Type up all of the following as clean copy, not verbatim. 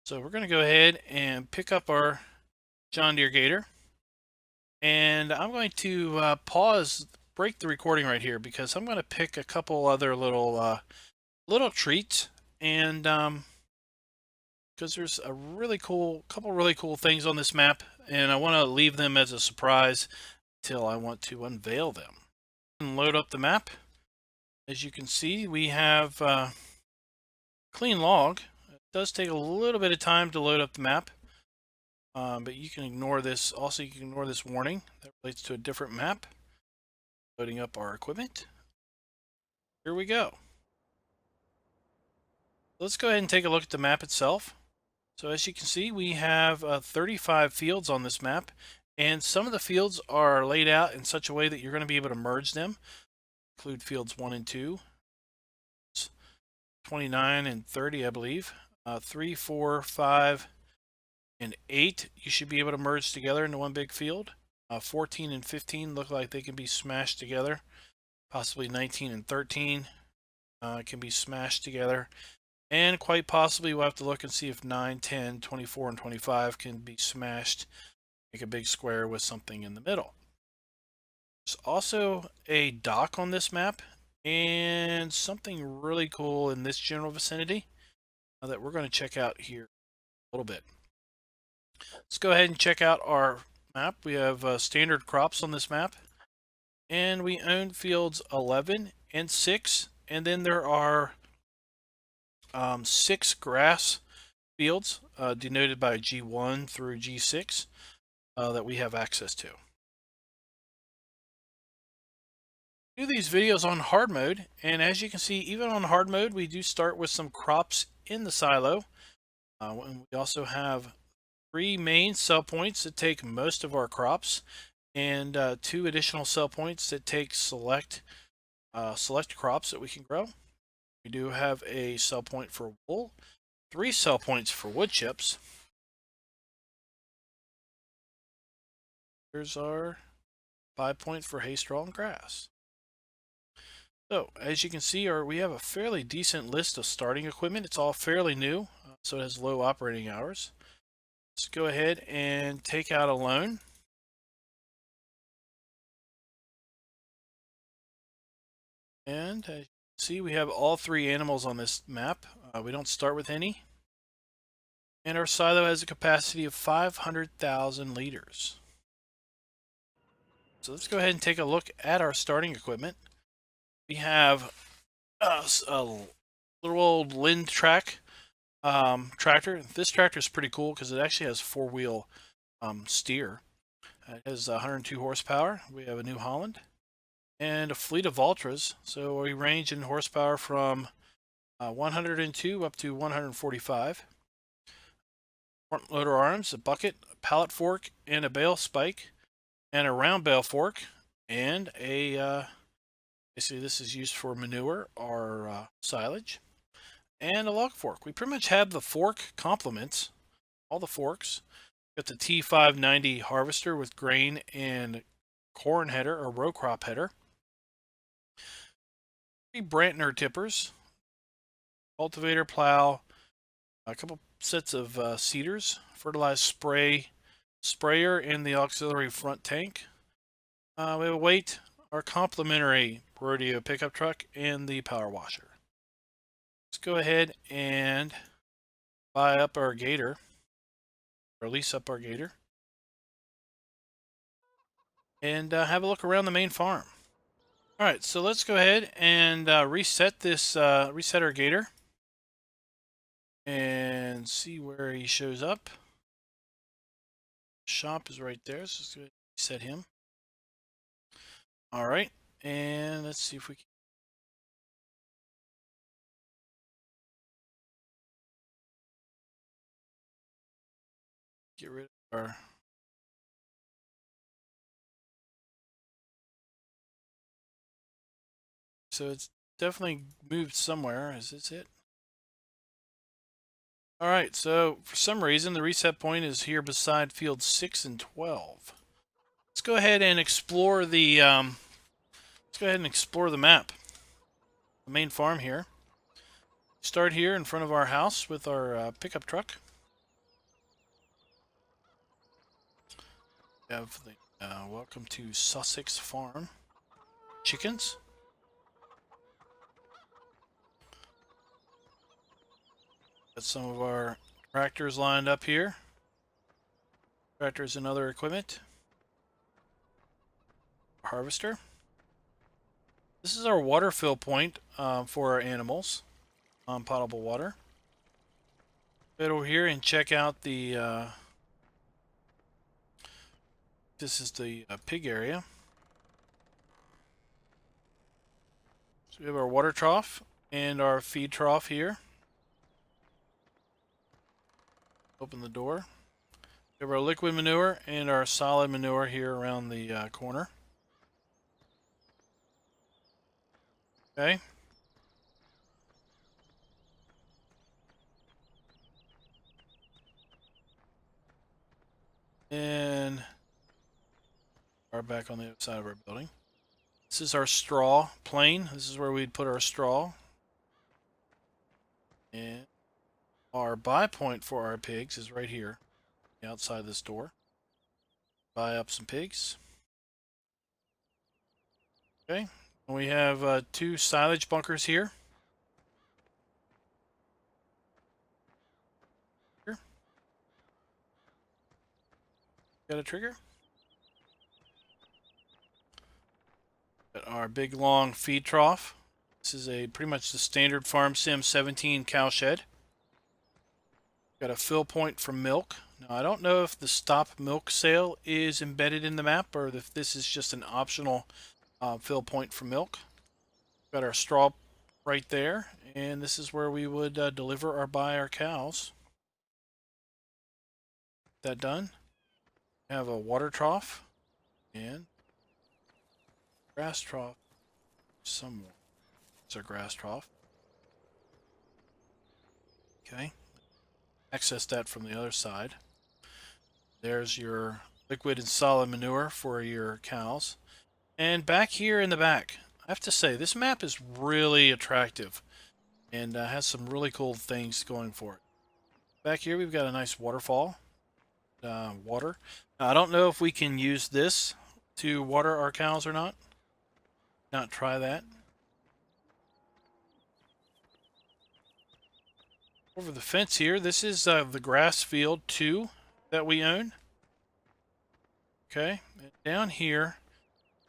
So we're going to go ahead and pick up our John Deere Gator. And I'm going to break the recording right here because I'm going to pick a couple other little treats, and because there's a couple really cool things on this map, and I want to leave them as a surprise till I want to unveil them. And load up the map. As you can see, we have clean log. It does take a little bit of time to load up the map. But you can ignore this. Also, you can ignore this warning that relates to a different map. Loading up our equipment. Here we go. Let's go ahead and take a look at the map itself. So as you can see, we have 35 fields on this map, and some of the fields are laid out in such a way that you're going to be able to merge them. Include fields 1 and 2, 29 and 30, I believe. 3, 4, 5, and 8 you should be able to merge together into one big field. 14 and 15 look like they can be smashed together. Possibly 19 and 13 can be smashed together. And quite possibly we'll have to look and see if 9, 10, 24, and 25 can be smashed. Make a big square with something in the middle. There's also a dock on this map and something really cool in this general vicinity that we're going to check out here a little bit. Let's go ahead and check out our map. We have standard crops on this map, and we own fields 11 and 6, and then there are 6 grass fields denoted by G1 through G6 that we have access to. Do these videos on hard mode, and as you can see, even on hard mode, we do start with some crops in the silo. And we also have 3 main sell points that take most of our crops, and 2 additional sell points that take select crops that we can grow. We do have a sell point for wool, 3 sell points for wood chips. Here's our buy point for hay, straw, and grass. So as you can see, we have a fairly decent list of starting equipment. It's all fairly new, so it has low operating hours. Let's go ahead and take out a loan. And as you can see, we have all 3 animals on this map. We don't start with any. And our silo has a capacity of 500,000 liters. So let's go ahead and take a look at our starting equipment. We have a little old Lindtrack tractor. This tractor is pretty cool because it actually has 4-wheel steer. It has 102 horsepower. We have a New Holland and a fleet of Ultras. So we range in horsepower from 102 up to 145. Front loader arms, a bucket, a pallet fork, and a bale spike, and a round bale fork, and a basically this is used for manure or silage, and a log fork. We pretty much have the fork complements, all the forks. Got the T590 harvester with grain and corn header or row crop header. 3 Brantner tippers, cultivator, plow, a couple sets of seeders, fertilized sprayer, and the auxiliary front tank. We have a weight, our complementary rodeo pickup truck, and the power washer. Let's go ahead and buy up our Gator, or lease up our Gator, and have a look around the main farm. All right, so let's go ahead and reset our Gator, and see where he shows up. Shop is right there, so let's go ahead and reset him. All right, and let's see if we can get rid of our... So it's definitely moved somewhere. Is this it? All right, so for some reason the reset point is here beside fields 6 and 12. Let's go ahead and explore the map. The main farm here. Start here in front of our house with our pickup truck. We have the welcome to Sussex Farm chickens. Got some of our tractors lined up here. Tractors and other equipment. Harvester. This is our water fill point for our animals on potable water. Get over here and check out the this is the pig area. So we have our water trough and our feed trough here. Open the door. We have our liquid manure and our solid manure here around the corner. Okay. And are back on the other side of our building. This is our straw plane. This is where we'd put our straw. And our buy point for our pigs is right here, outside this door. Buy up some pigs. Okay. And we have 2 silage bunkers here. Got a trigger. Got our big long feed trough. This is a pretty much the standard Farm Sim 17 cow shed. Got a fill point for milk. Now I don't know if the stop milk sale is embedded in the map or if this is just an optional fill point for milk. Got our straw right there, and this is where we would deliver or buy our cows. That done. We have a water trough and grass trough somewhere. It's our grass trough. Okay. Access that from the other side. There's your liquid and solid manure for your cows. And back here in the back, I have to say, this map is really attractive and has some really cool things going for it. Back here, we've got a nice waterfall. Water. Now, I don't know if we can use this to water our cows or not. Not try that. Over the fence here, this is the grass field 2 that we own. Okay, and down here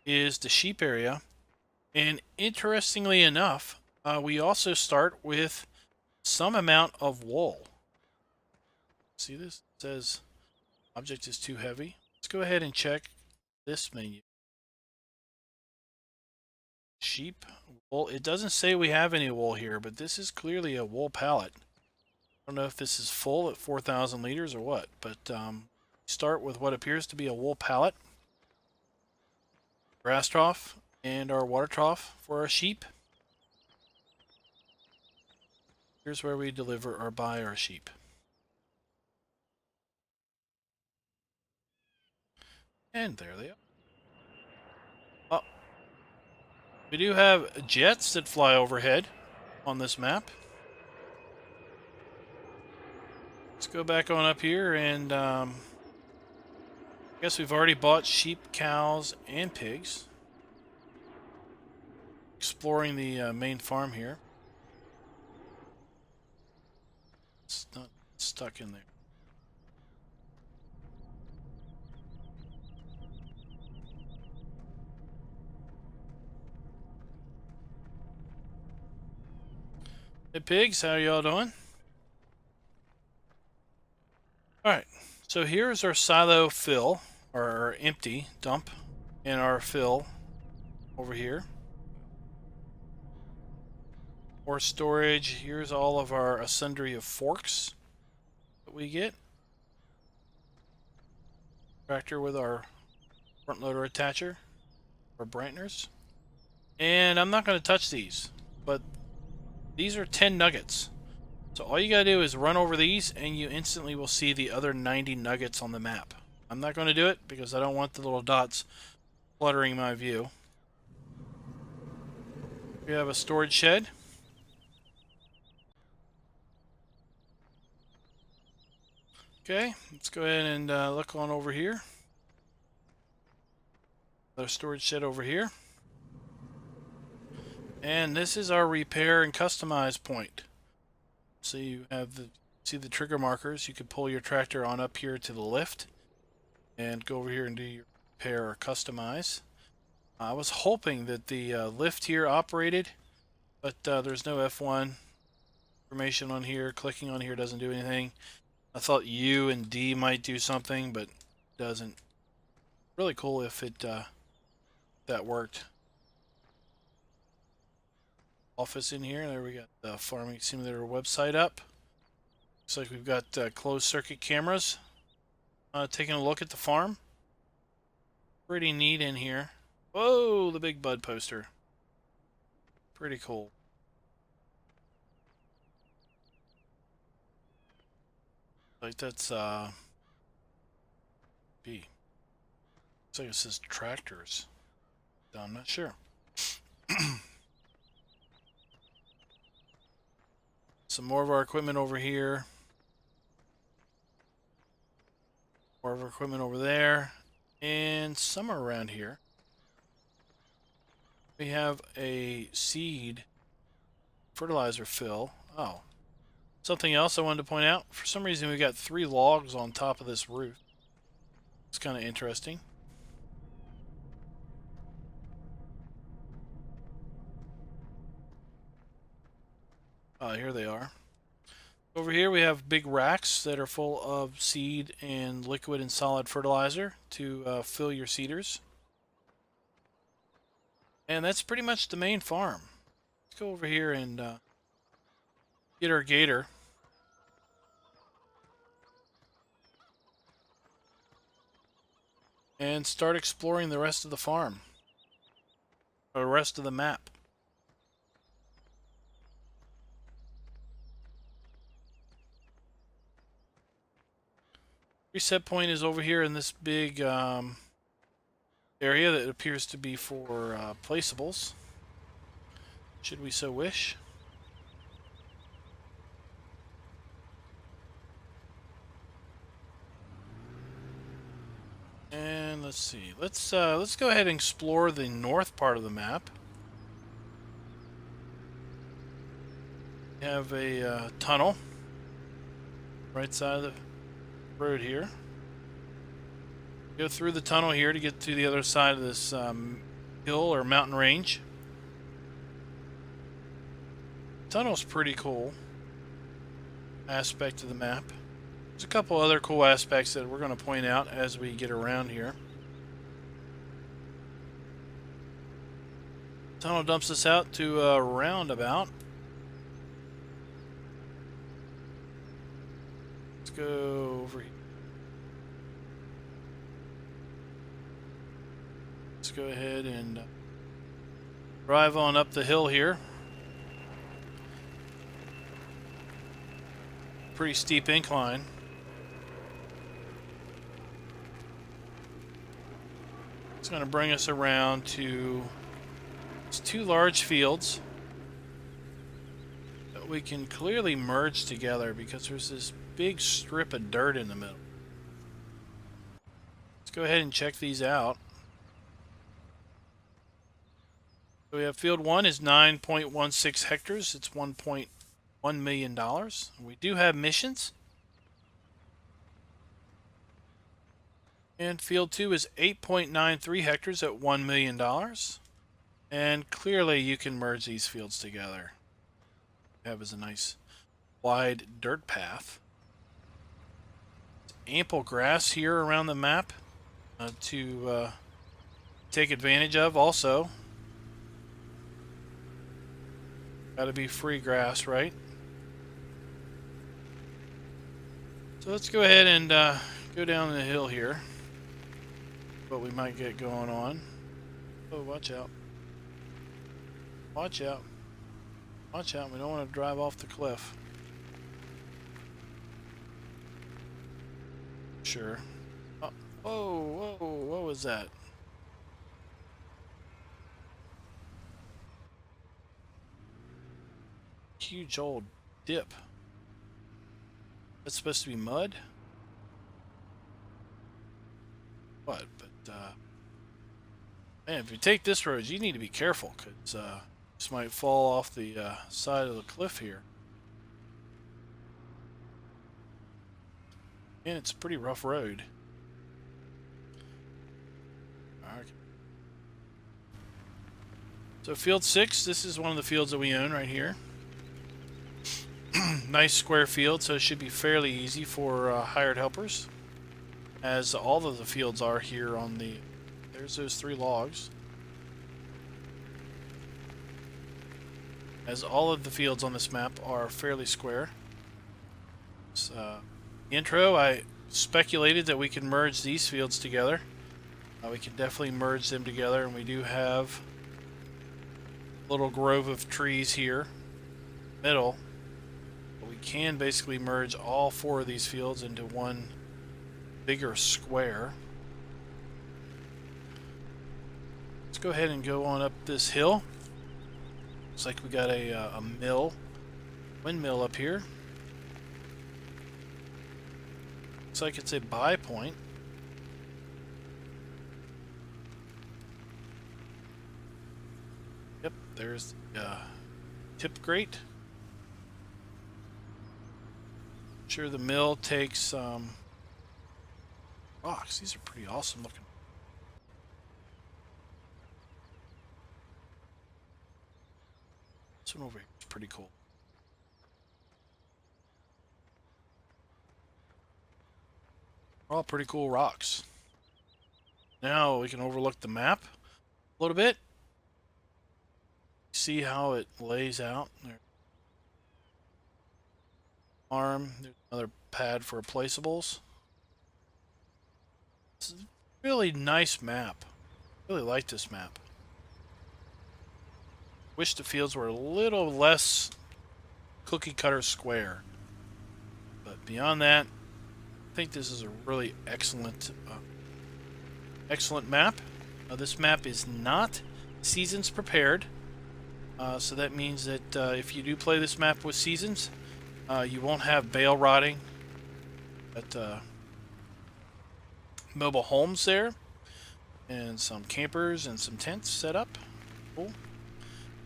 is the sheep area. And interestingly enough, we also start with some amount of wool. See this? It says object is too heavy. Let's go ahead and check this menu. Sheep wool. It doesn't say we have any wool here, but this is clearly a wool pallet. I don't know if this is full at 4,000 liters or what, but start with what appears to be a wool pallet. Grass trough and our water trough for our sheep. Here's where we deliver or buy our sheep. And there they are. Oh, we do have jets that fly overhead on this map. Let's go back on up here and I guess we've already bought sheep, cows, and pigs. Exploring the main farm here. It's not stuck in there. Hey pigs, how y'all doing? Alright, so here's our silo fill, or our empty dump, and our fill over here. More storage. Here's all of our sundry of forks that we get. Tractor with our front loader attacher, or Brantners. And I'm not going to touch these, but these are 10 nuggets. So all you gotta do is run over these and you instantly will see the other 90 nuggets on the map. I'm not going to do it because I don't want the little dots cluttering my view. We have a storage shed. Okay, let's go ahead and look on over here. Another storage shed over here. And this is our repair and customize point. So you have see the trigger markers. You could pull your tractor on up here to the lift and go over here and do your repair or customize. I was hoping that the lift here operated, but there's no F1 information on here. Clicking on here doesn't do anything. I thought U and D might do something, but it doesn't. Really cool if it that worked. Office in here. There we got the Farming Simulator website up. Looks like we've got closed circuit cameras taking a look at the farm. Pretty neat in here. Whoa, the big bud poster. Pretty cool. Like that's B. Looks like it says tractors. I'm not sure. Some more of our equipment over here. More of our equipment over there. And somewhere around here, we have a seed fertilizer fill. Oh. Something else I wanted to point out. For some reason, we got 3 logs on top of this roof. It's kind of interesting. Here they are. Over here we have big racks that are full of seed and liquid and solid fertilizer to fill your seeders. And that's pretty much the main farm. Let's go over here and get our gator. And start exploring the rest of the farm. Or the rest of the map. Reset point is over here in this big area that appears to be for placeables, should we so wish. And let's see, let's go ahead and explore the north part of the map. We have a tunnel right side of the road here. Go through the tunnel here to get to the other side of this hill or mountain range. Tunnel's pretty cool aspect of the map. There's a couple other cool aspects that we're going to point out as we get around here. Tunnel dumps us out to a roundabout. Let's go over here. Let's go ahead and drive on up the hill here. Pretty steep incline. It's going to bring us around to these 2 large fields that we can clearly merge together because there's this big strip of dirt in the middle. Let's go ahead and check these out. So we have field 1 is 9.16 hectares. It's $1.1 million. We do have missions. And field 2 is 8.93 hectares at $1 million. And clearly you can merge these fields together. Have is a nice wide dirt path. Ample grass here around the map to take advantage of also. Gotta be free grass, right? So let's go ahead and go down the hill here. What we might get going on. Oh, watch out. Watch out. Watch out. We don't want to drive off the cliff. Sure. Oh, whoa, whoa, what was that? Huge old dip. That's supposed to be mud? What? But Man, if you take this road, you need to be careful, because this might fall off the side of the cliff here. And it's a pretty rough road. Okay. So field 6, this is one of the fields that we own right here. Nice square field, so it should be fairly easy for hired helpers, as all of the fields are here on the... There's those 3 logs. As all of the fields on this map are fairly square. So, intro, I speculated that we can merge these fields together. We can definitely merge them together, and we do have a little grove of trees here, middle. But we can basically merge all 4 of these fields into one bigger square. Let's go ahead and go on up this hill. Looks like we got a windmill up here. Looks like it's a buy point. Yep, there's the tip grate. Sure, the mill takes rocks. These are pretty awesome looking. This one over here is pretty cool. All pretty cool rocks. Now we can overlook the map a little bit. See how it lays out there. Farm. There's another pad for placeables. It's a really nice map. Really like this map. Wish the fields were a little less cookie cutter square. But beyond that, I think this is a really excellent map. This map is not seasons prepared. So that means that if you do play this map with seasons, you won't have bale rotting at mobile homes there, and some campers and some tents set up. Cool.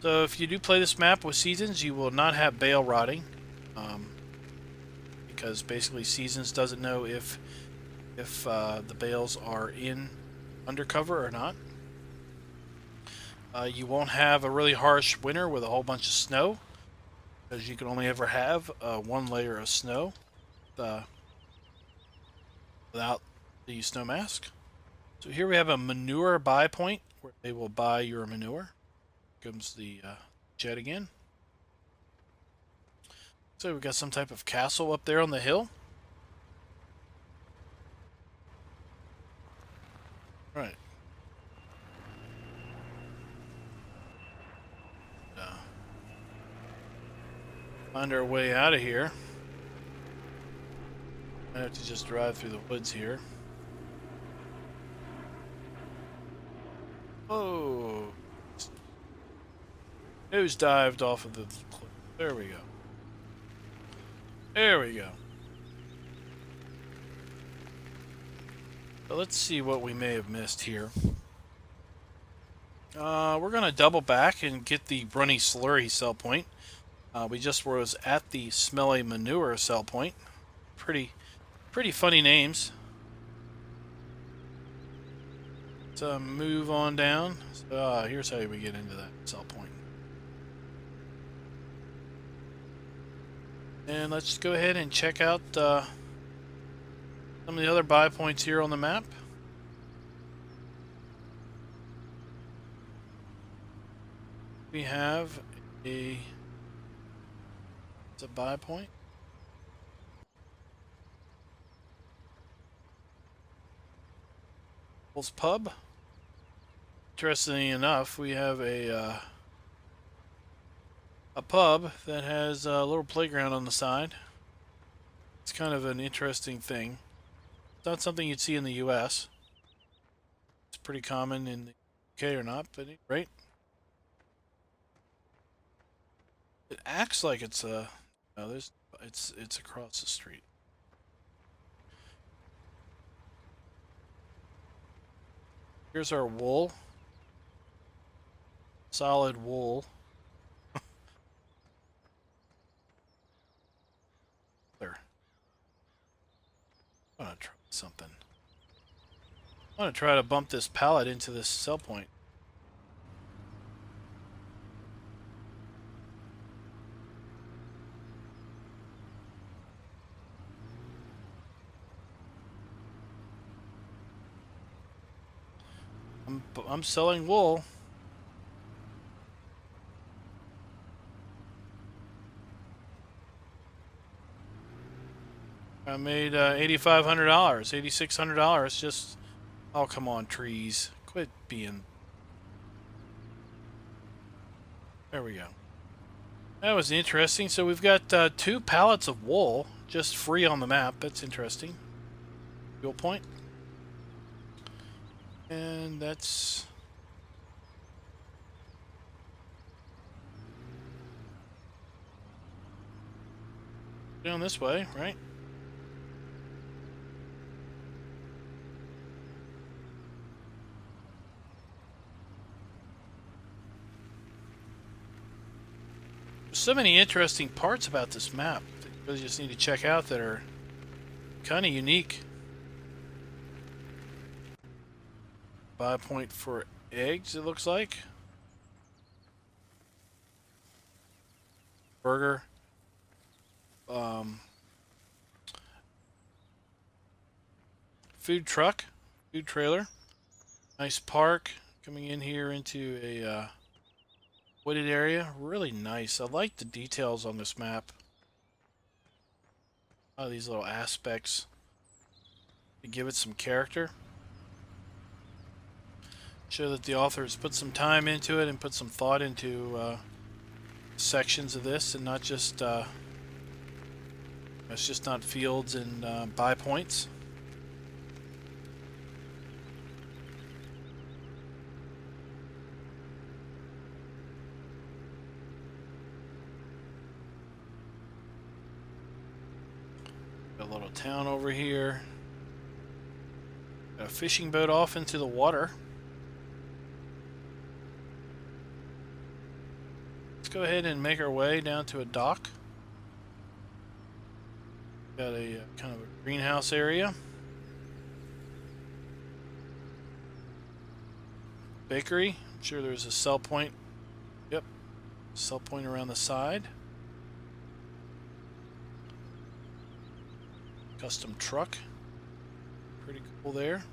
So if you do play this map with seasons, you will not have bale rotting, because basically seasons doesn't know if the bales are in undercover or not. You won't have a really harsh winter with a whole bunch of snow, because you can only ever have 1 layer of snow without the snow mask. So here we have a manure buy point where they will buy your manure. Comes the jet again. So we've got some type of castle up there on the hill. Right. Find our way out of here. I have to just drive through the woods here. Oh. Nose dived off of the cliff. There we go. There we go. So let's see what we may have missed here. We're going to double back and get the Brunny Slurry sell point. We just was at the Smelly Manure sell point. Pretty funny names. Let's move on down. So, here's how we get into that sell point. And let's go ahead and check out some of the other buy points here on the map. We have it's a buy point. Pub. Interestingly enough, we have a pub that has a little playground on the side. It's kind of an interesting thing. It's not something you'd see in the U.S. It's pretty common in the UK or not, but right. It acts like it's a. No, it's across the street. Here's our wool. solid wool. There. I'm gonna try something. I want to try to bump this pallet into this sell point. I'm selling wool. I made $8,500, $8,600 just... Oh, come on, trees. Quit being... There we go. That was interesting. So we've got 2 pallets of wool just free on the map. That's interesting. Fuel point. And that's... down this way, right? There's so many interesting parts about this map that you really just need to check out that are kind of unique. Buy point for eggs, it looks like. Burger. Food truck. Food trailer. Nice park. Coming in here into a wooded area. Really nice. I like the details on this map. Oh, these little aspects to give it some character. Show that the authors put some time into it and put some thought into sections of this, and not just it's just not fields and buy points. Got a little town over here. Got a fishing boat off into the water. Let's go ahead and make our way down to a dock. Got a kind of a greenhouse area. Bakery. I'm sure there's a sell point. Yep. Sell point around the side. Custom truck. Pretty cool there.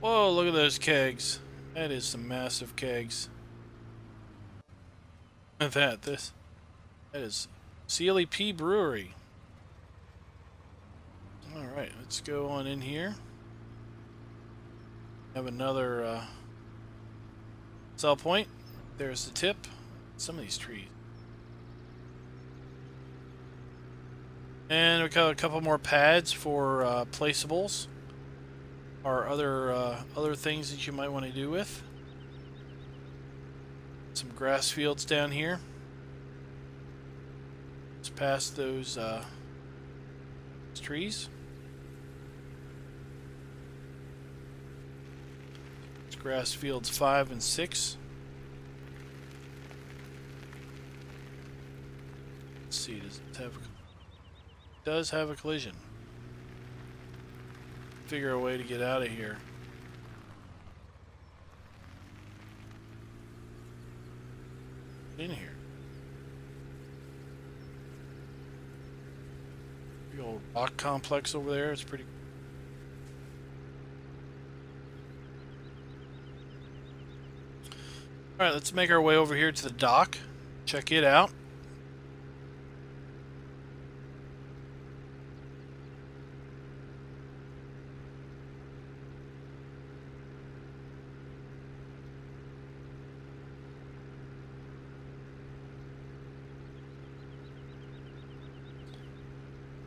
Whoa, look at those kegs. That is some massive kegs. Look at that. That is CLEP Brewery. Alright, let's go on in here. Have another sell point. There's the tip. Some of these trees. And we got a couple more pads for placeables. Or other things that you might want to do with. Some grass fields down here. Let's pass those trees. It's grass fields 5 and 6. Let's see, does have a collision. Figure a way to get out of here. In here. Big old rock complex over there. It's pretty. Alright, let's make our way over here to the dock. Check it out.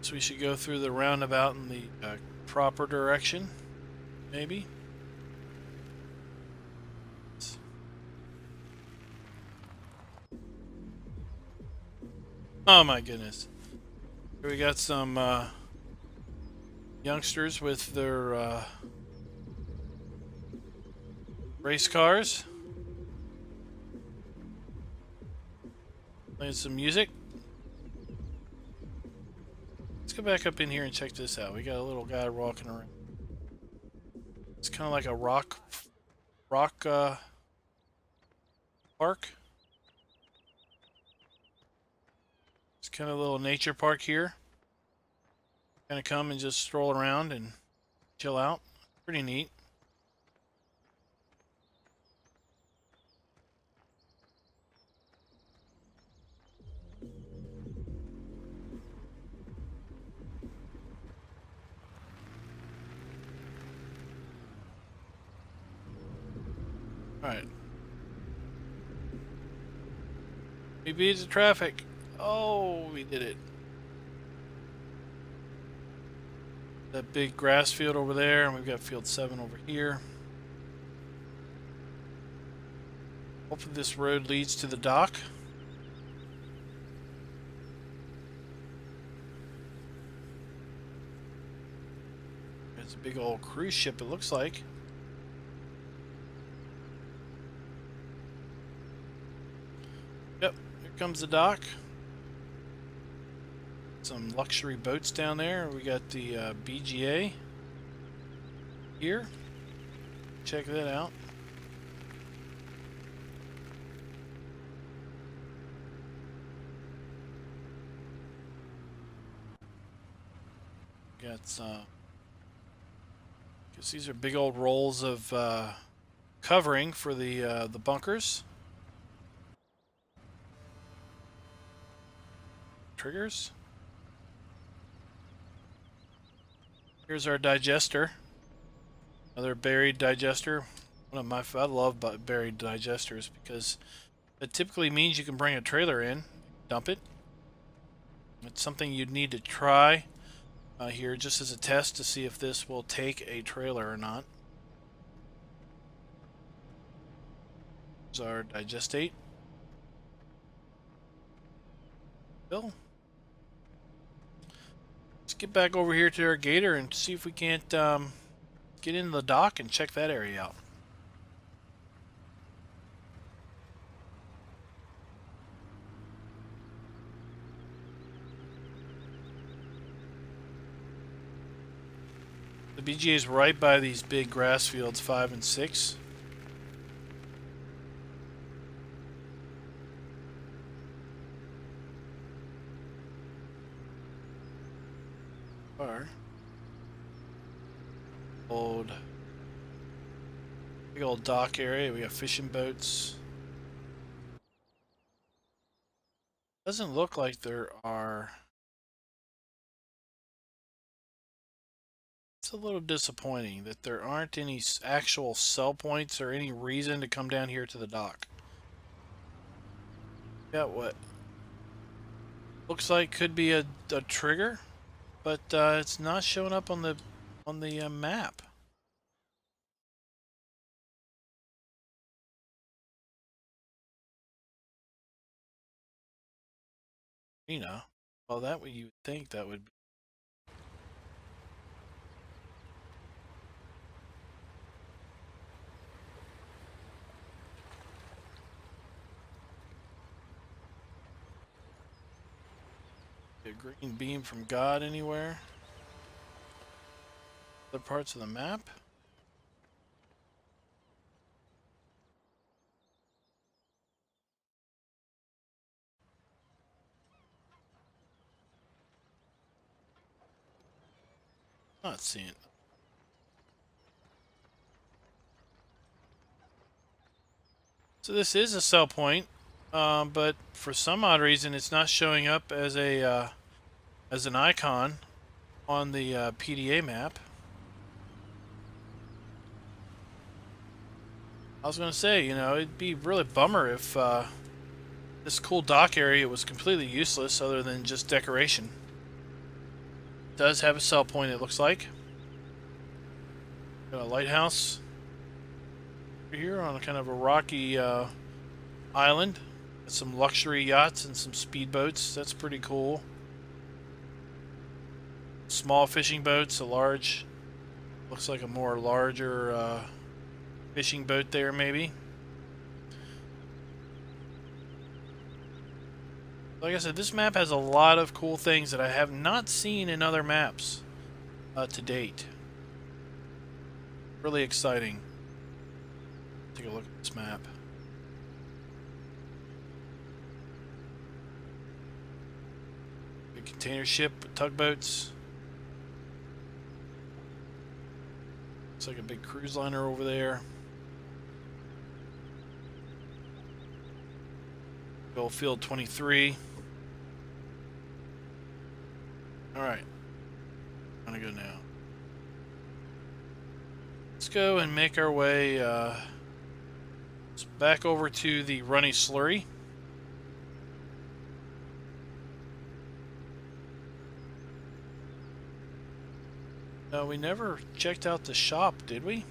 So we should go through the roundabout in the proper direction, maybe. Oh my goodness. Here we got some youngsters with their race cars. Playing some music. Let's go back up in here and check this out. We got a little guy walking around. It's kind of like a rock park. It's kind of a little nature park here. Kind of come and just stroll around and chill out. Pretty neat. Alright. We beat the traffic. Oh, we did it. That big grass field over there, and we've got field 7 over here. Hopefully this road leads to the dock. It's a big old cruise ship, it looks like. Yep, here comes the dock. Some luxury boats down there. We got the BGA here. Check that out. Got some. Guess these are big old rolls of covering for the bunkers. Triggers. Here's our digester. Another buried digester. One of my I love buried digesters because it typically means you can bring a trailer in, dump it. It's something you'd need to try here just as a test to see if this will take a trailer or not. Here's our digestate. Bill. Let's get back over here to our gator and see if we can't get into the dock and check that area out. The BGA is right by these big grass fields 5 and 6. Big old dock area. We got fishing boats. Doesn't look like there are. It's a little disappointing that there aren't any actual sell points or any reason to come down here to the dock. Got what looks like could be a trigger, but it's not showing up on the map. You know, well, that would you think that would be. A green beam from God anywhere? Other parts of the map? Not seeing it. So this is a sell point, but for some odd reason it's not showing up as a as an icon on the PDA map. I was gonna say, you know, it'd be really bummer if this cool dock area was completely useless other than just decoration. It does have a sell point, it looks like. Got a lighthouse here on a kind of a rocky island. Got some luxury yachts and some speedboats. That's pretty cool. small fishing boats, a large, looks like a more larger fishing boat there maybe. Like I said, this map has a lot of cool things that I have not seen in other maps to date. Really exciting. Take a look at this map. Big container ship with tugboats. Looks like a big cruise liner over there. Field 23. Alright. I'm gonna go now. Let's go and make our way back over to the runny slurry. We never checked out the shop, did we?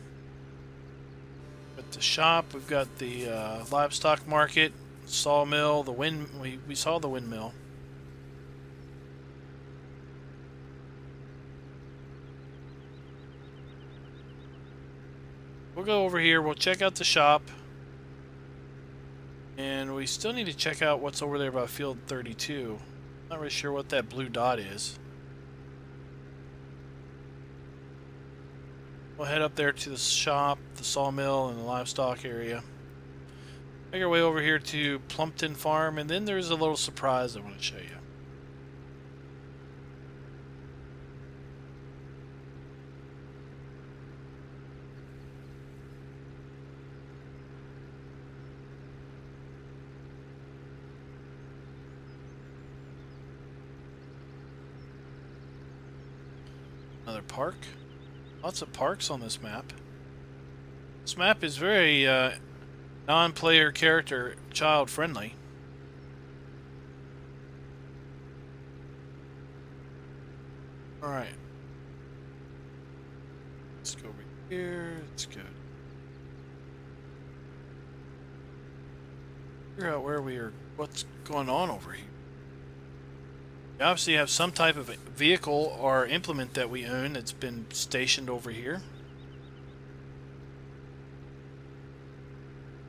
At the shop, we've got the livestock market, sawmill, the wind. We saw the windmill. We'll go over here. We'll check out the shop, and we still need to check out what's over there by field 32. Not really sure what that blue dot is. We'll head up there to the shop, the sawmill, and the livestock area. Make our way over here to Plumpton Farm, and then there's a little surprise I want to show you. Another park. Lots of parks on this map. This map is very non-player character child friendly. Alright. Let's go over here. It's good. Figure out where we are, what's going on over here. We obviously have some type of vehicle or implement that we own that's been stationed over here.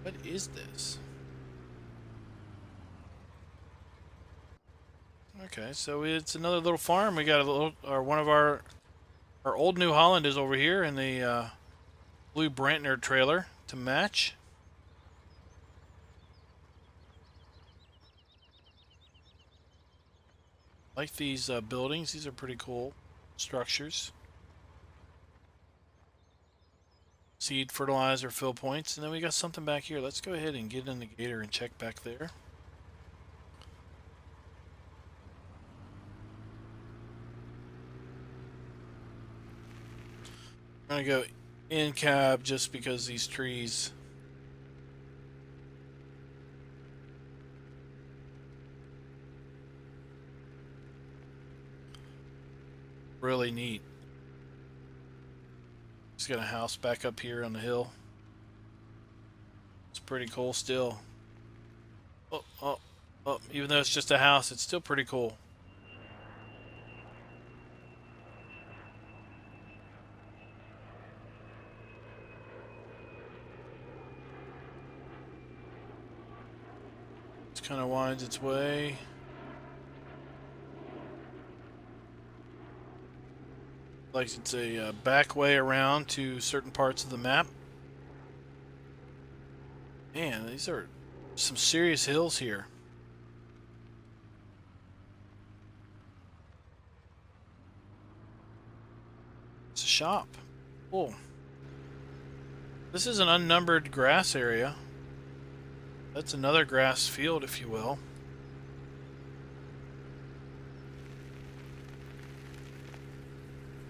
What is this? Okay, so it's another little farm. We got a little, or one of our old New Holland is over here in the blue Brantner trailer to match. Like these buildings. These are pretty cool structures. Seed, fertilizer, fill points. And then we got something back here. Let's go ahead and get in the gator and check back there. I'm going to go in cab just because these trees... really neat. It's got a house back up here on the hill. It's pretty cool still. Oh, even though it's just a house, it's still pretty cool. It kind of winds its way. Like it's a back way around to certain parts of the map. Man, these are some serious hills here. It's a shop. Cool. This is an unnumbered grass area. That's another grass field, if you will.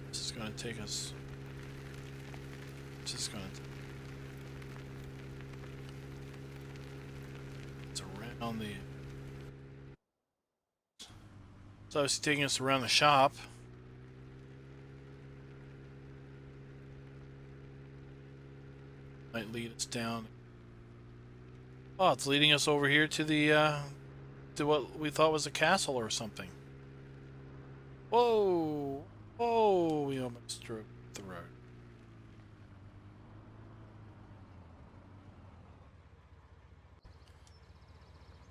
This is going to take us... It's around the... It's obviously taking us around the shop. Might lead us down. Oh, it's leading us over here to the to what we thought was a castle or something. Whoa! Oh, we almost drove the road.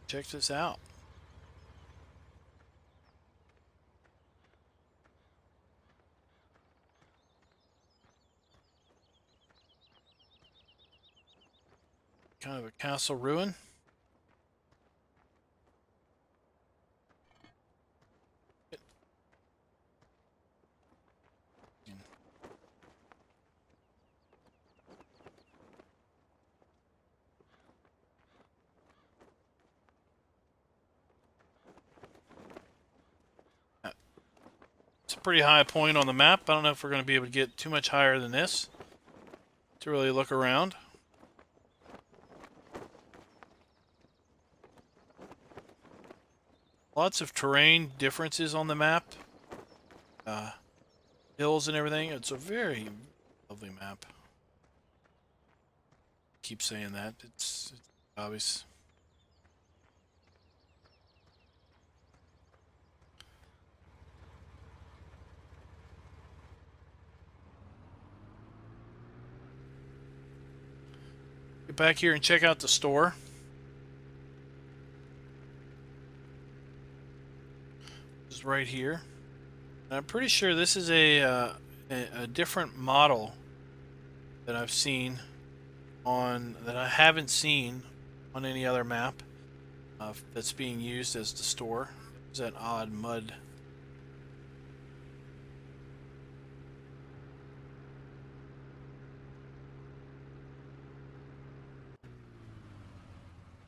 Check this out. Kind of a castle ruin. It's a pretty high point on the map. I don't know if we're going to be able to get too much higher than this to really look around. Lots of terrain differences on the map. Hills and everything. It's a very lovely map. Keep saying that. It's obvious. Get back here and check out the store. It's right here. And I'm pretty sure this is a different model that I've seen on that I haven't seen on any other map that's being used as the store. There's that odd mud.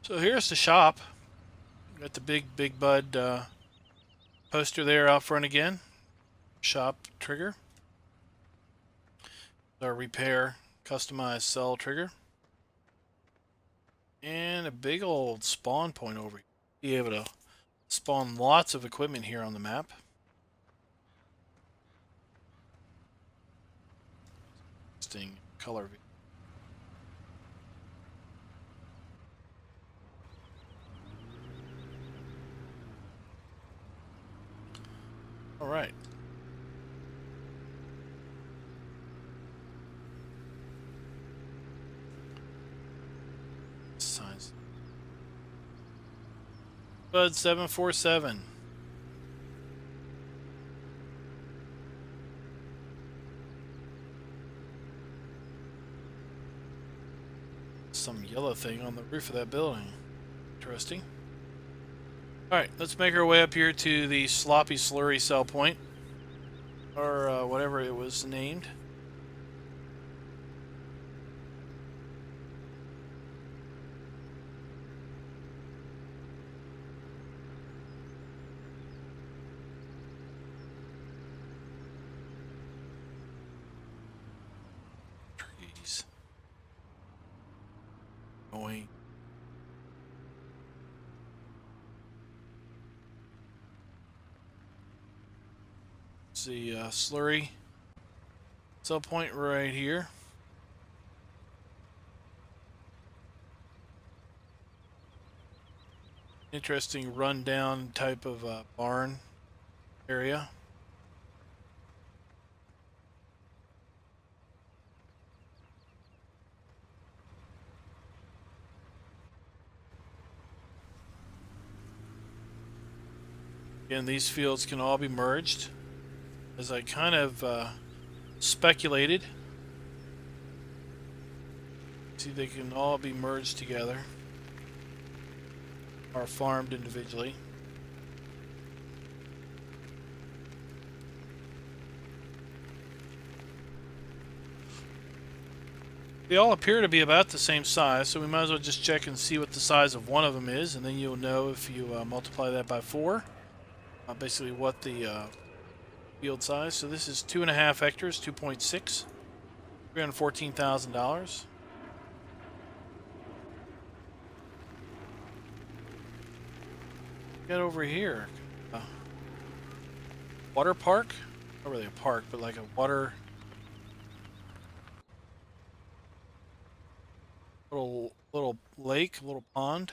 So here's the shop. Got the big bud poster there out front again. Shop trigger. Our repair, customize, sell trigger. And a big old spawn point over here. Be able to spawn lots of equipment here on the map. Interesting color. All right. Signs. Bud 747. Some yellow thing on the roof of that building. Interesting. Alright, let's make our way up here to the sloppy slurry sell point. Or whatever it was named. Trees. Going. The slurry sell point right here. Interesting rundown type of barn area. Again, these fields can all be merged. As I kind of speculated. See, they can all be merged together. Or farmed individually. They all appear to be about the same size, so we might as well just check and see what the size of one of them is, and then you'll know if you multiply that by 4. Basically what the field size. So this is 2.5 hectares, 2.6, $314,000. Get over here. Water park? Not really a park, but like a water. Little lake, little pond.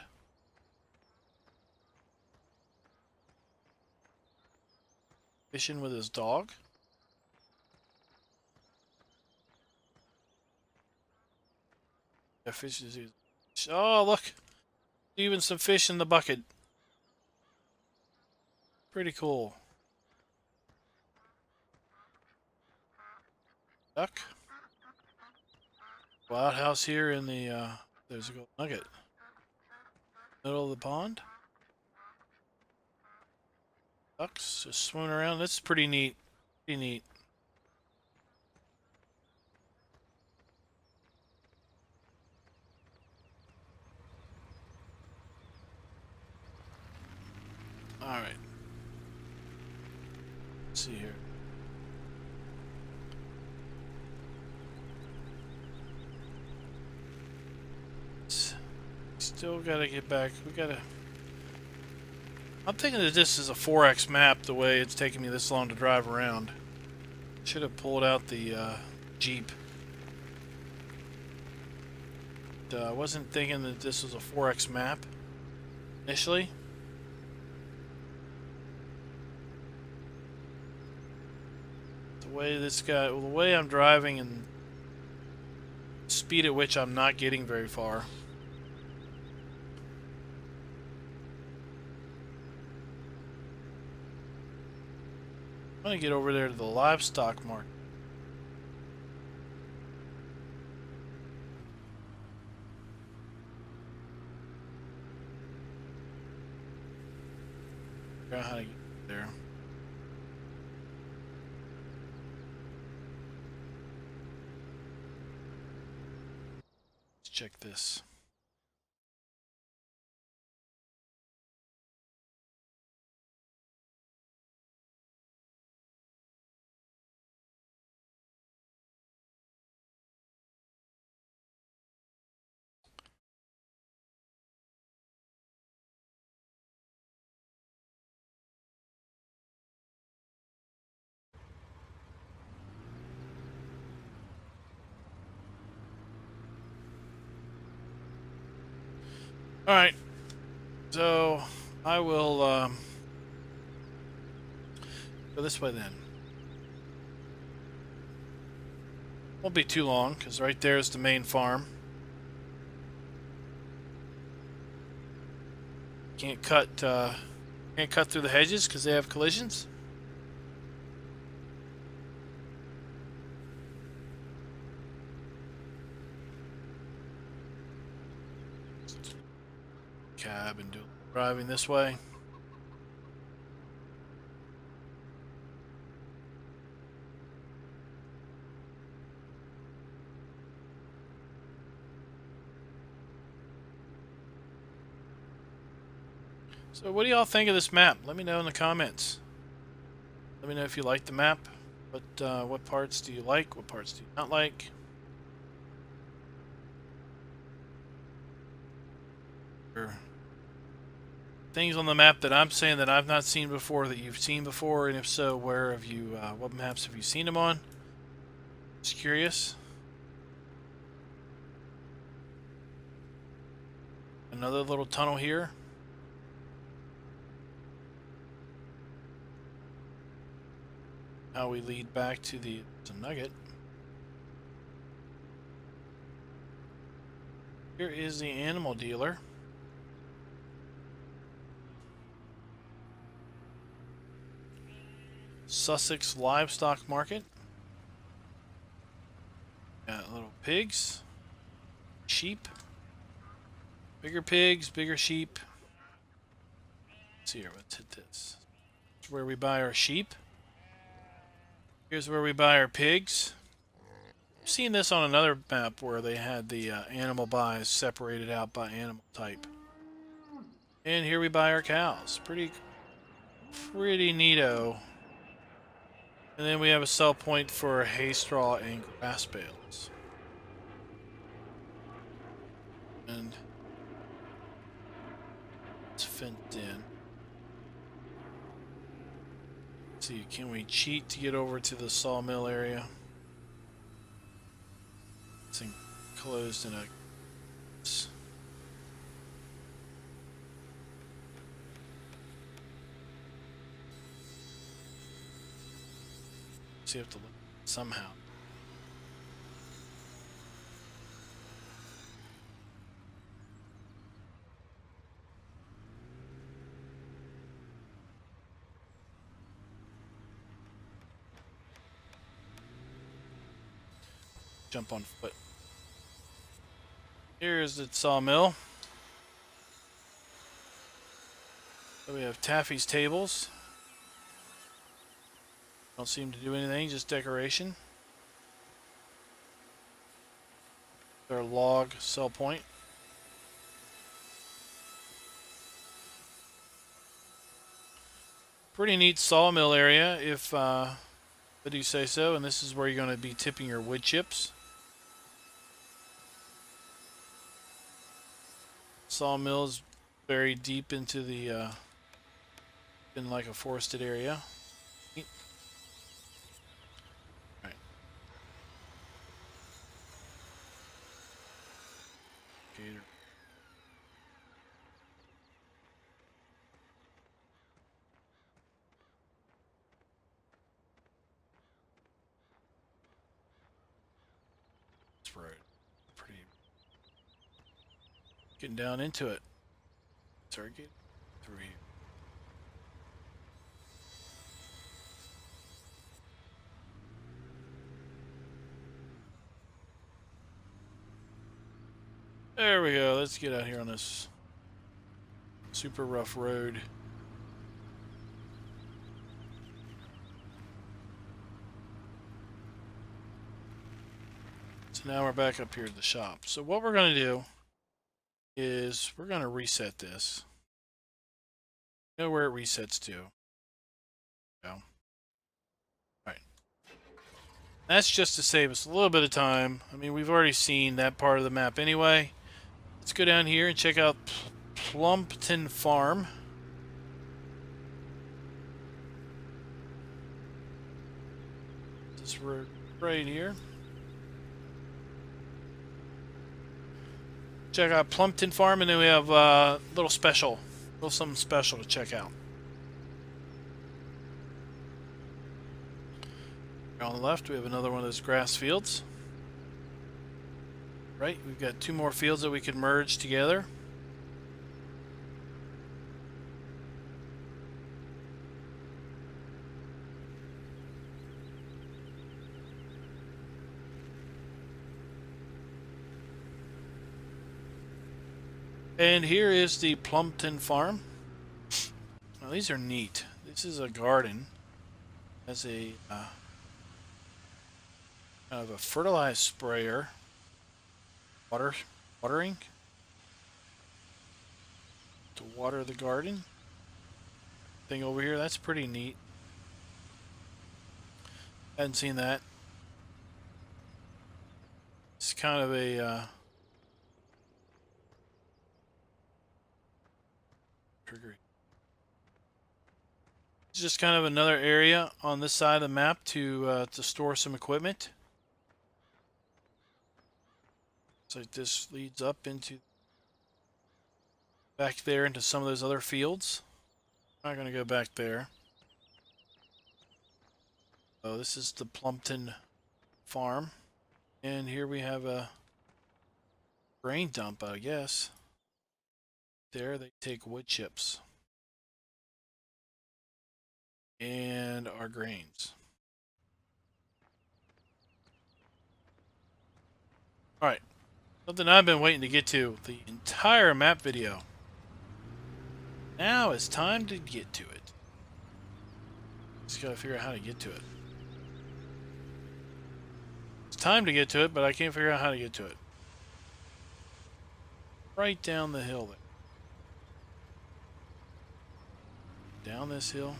Fishing with his dog. Yeah, fish is easy. Oh, look! Even some fish in the bucket. Pretty cool. Duck. Wild house here in the, there's a gold nugget. Middle of the pond. Ducks just swimming around. That's pretty neat. Pretty neat. Alright. Let's see here. Still gotta get back. We gotta... I'm thinking that this is a 4X map the way it's taking me this long to drive around. Should have pulled out the Jeep. I wasn't thinking that this was a 4X map initially. The way this guy, well, the way I'm driving and the speed at which I'm not getting very far. I'm gonna get over there to the livestock market. Figure out how to get there. Let's check this. Alright, so I will go this way then. Won't be too long, because right there is the main farm. Can't cut through the hedges because they have collisions. Cab and do driving this way. So what do y'all think of this map? Let me know in the comments. Let me know if you like the map. What parts do you like? What parts do you not like? Or things on the map that I'm saying that I've not seen before that you've seen before, and if so, where have you? What maps have you seen them on? Just curious. Another little tunnel here. How we lead back to the nugget. Here is the animal dealer. Sussex Livestock Market. Got little pigs, sheep, bigger pigs, bigger sheep. Let's see here, let's hit this. Here's where we buy our sheep. Here's where we buy our pigs. I've seen this on another map where they had the animal buys separated out by animal type. And here we buy our cows. Pretty neato. And then we have a sell point for hay straw and grass bales. And it's fenced in. Let's see, can we cheat to get over to the sawmill area? It's enclosed in a... So you have to look somehow. jump on foot. Here's the sawmill. So we have Taffy's tables. Don't seem to do anything, just decoration. Their log sell point. Pretty neat sawmill area, if I do say so. And this is where you're going to be tipping your wood chips. Sawmill is buried deep into the in like a forested area. Right. Gator. That's right. Pretty. Getting down into it. Sorry, get through here. There we go. Let's get out here on this super rough road. So now we're back up here at the shop. So what we're going to do is we're going to reset this. You know where it resets to. Yeah. Alright. That's just to save us a little bit of time. I mean, we've already seen that part of the map anyway. Let's go down here and check out Plumpton Farm. This road right here. Check out Plumpton Farm, and then we have a little something special to check out. On the left, we have another one of those grass fields. Right, we've got two more fields that we could merge together. And here is the Plumpton Farm. Now these are neat. This is a garden. Has a kind of a fertilized sprayer. Watering to water the garden. Thing over here, that's pretty neat. Hadn't seen that. It's kind of a it's just kind of another area on this side of the map to store some equipment. So this leads up into back there into some of those other fields. I'm not going to go back there. Oh, this is the Plumpton Farm. And here we have a grain dump, I guess. There they take wood chips. And our grains. Alright. Something I've been waiting to get to the entire map video. Now it's time to get to it. Just gotta figure out how to get to it. It's time to get to it, but I can't figure out how to get to it. Right down the hill there. Down this hill.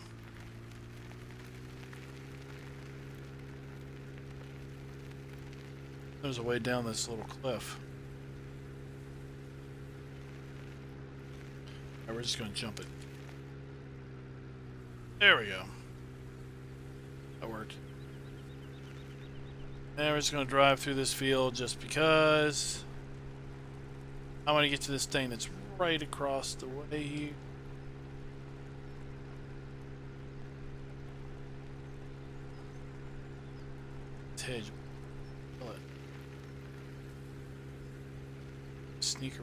There's a way down this little cliff. Alright, we're just going to jump it. There we go. That worked. And we're just going to drive through this field just because I want to get to this thing that's right across the way here. Hedge. Kill it. Sneaker.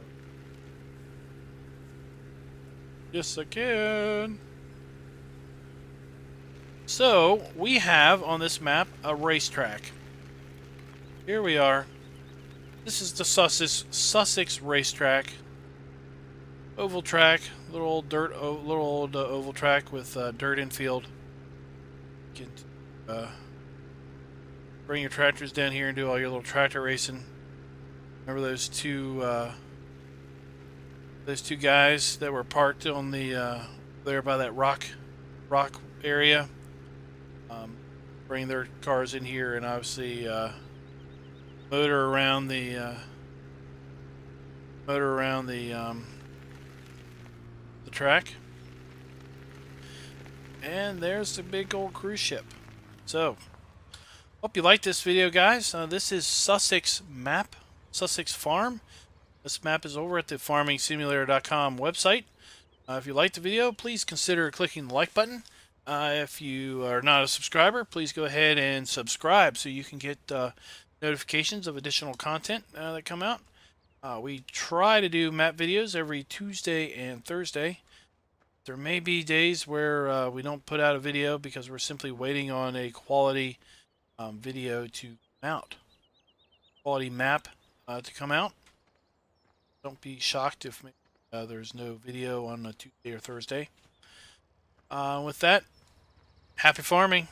Yes, I can. So we have on this map a racetrack. here we are. This is the Sussex racetrack. Oval track, little old oval track with dirt infield. You can bring your tractors down here and do all your little tractor racing. Remember those two guys that were parked on the there by that rock area? Bring their cars in here and obviously motor around the track. And there's the big old cruise ship. So, hope you liked this video, guys. This is Sussex Farm. This map is over at the farmingsimulator.com website. If you liked the video, please consider clicking the like button. If you are not a subscriber, please go ahead and subscribe so you can get notifications of additional content that come out. We try to do map videos every Tuesday and Thursday. There may be days where we don't put out a video because we're simply waiting on a quality video to come out. Quality map to come out. Don't be shocked if there's no video on a Tuesday or Thursday. With that, happy farming.